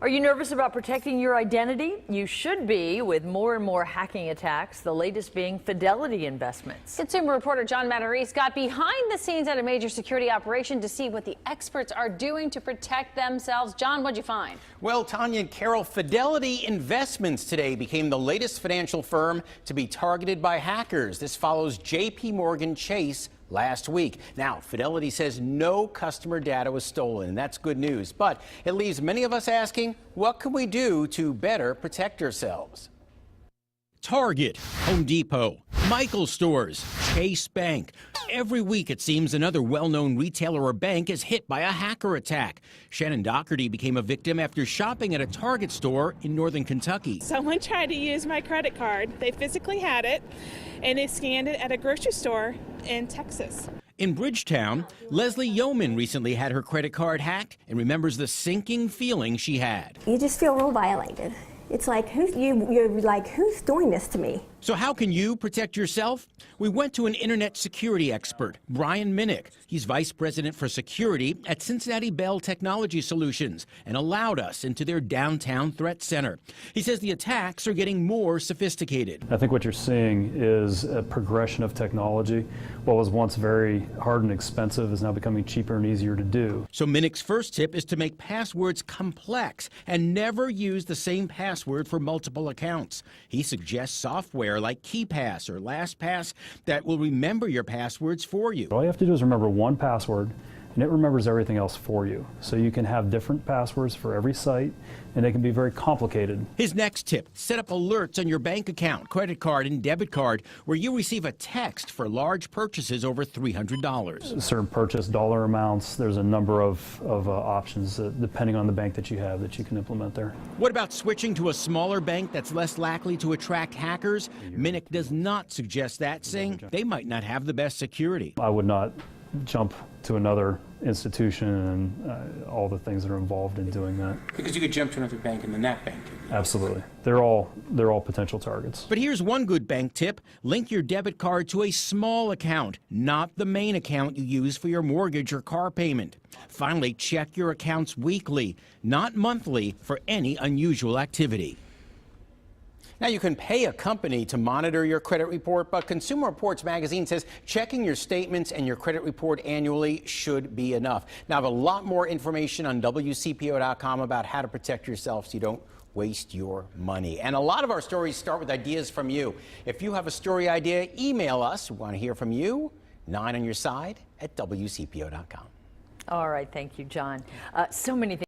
Are you nervous about protecting your identity? You should be, with more and more hacking attacks, the latest being Fidelity Investments. Consumer reporter John Matarese got behind the scenes at a major security operation to see what the experts are doing to protect themselves. John, what'd you find? Well, Tanya and Carol, Fidelity Investments today became the latest financial firm to be targeted by hackers. This follows J.P. Morgan Chase last week. Now, Fidelity says no customer data was stolen, and that's good news. But it leaves many of us asking, what can we do to better protect ourselves? Target, Home Depot, Michael's Stores, Chase Bank. Every week, it seems another well-known retailer or bank is hit by a hacker attack. Shannon Doherty became a victim after shopping at a Target store in northern Kentucky. Someone tried to use my credit card. They physically had it, and they scanned it at a grocery store in Texas. In Bridgetown, Leslie Yeoman recently had her credit card hacked and remembers the sinking feeling she had. You just feel real violated. It's like, you're like, who's doing this to me? So how can you protect yourself? We went to an internet security expert, Brian Minnick. He's vice president for security at Cincinnati Bell Technology Solutions and allowed us into their downtown threat center. He says the attacks are getting more sophisticated. I think what you're seeing is a progression of technology. What was once very hard and expensive is now becoming cheaper and easier to do. So Minnick's first tip is to make passwords complex and never use the same password for multiple accounts. He suggests software like KeyPass or LastPass that will remember your passwords for you. All you have to do is remember one password, and it remembers everything else for you. So you can have different passwords for every site, and they can be very complicated. His next tip, set up alerts on your bank account, credit card, and debit card where you receive a text for large purchases over $300. Certain purchase dollar amounts, there's a number of options depending on the bank that you have that you can implement there. What about switching to a smaller bank that's less likely to attract hackers? Minnick does not suggest that, saying they might not have the best security. I would not jump to another institution and all the things that are involved in doing that. Because you could jump to another bank and then that bank. Absolutely. They're all potential targets. But here's one good bank tip. Link your debit card to a small account, not the main account you use for your mortgage or car payment. Finally, check your accounts weekly, not monthly, for any unusual activity. Now, you can pay a company to monitor your credit report, but Consumer Reports magazine says checking your statements and your credit report annually should be enough. Now, I have a lot more information on WCPO.com about how to protect yourself so you don't waste your money. And a lot of our stories start with ideas from you. If you have a story idea, email us. We want to hear from you. 9 on your side at WCPO.com. All right, thank you, John. So many things.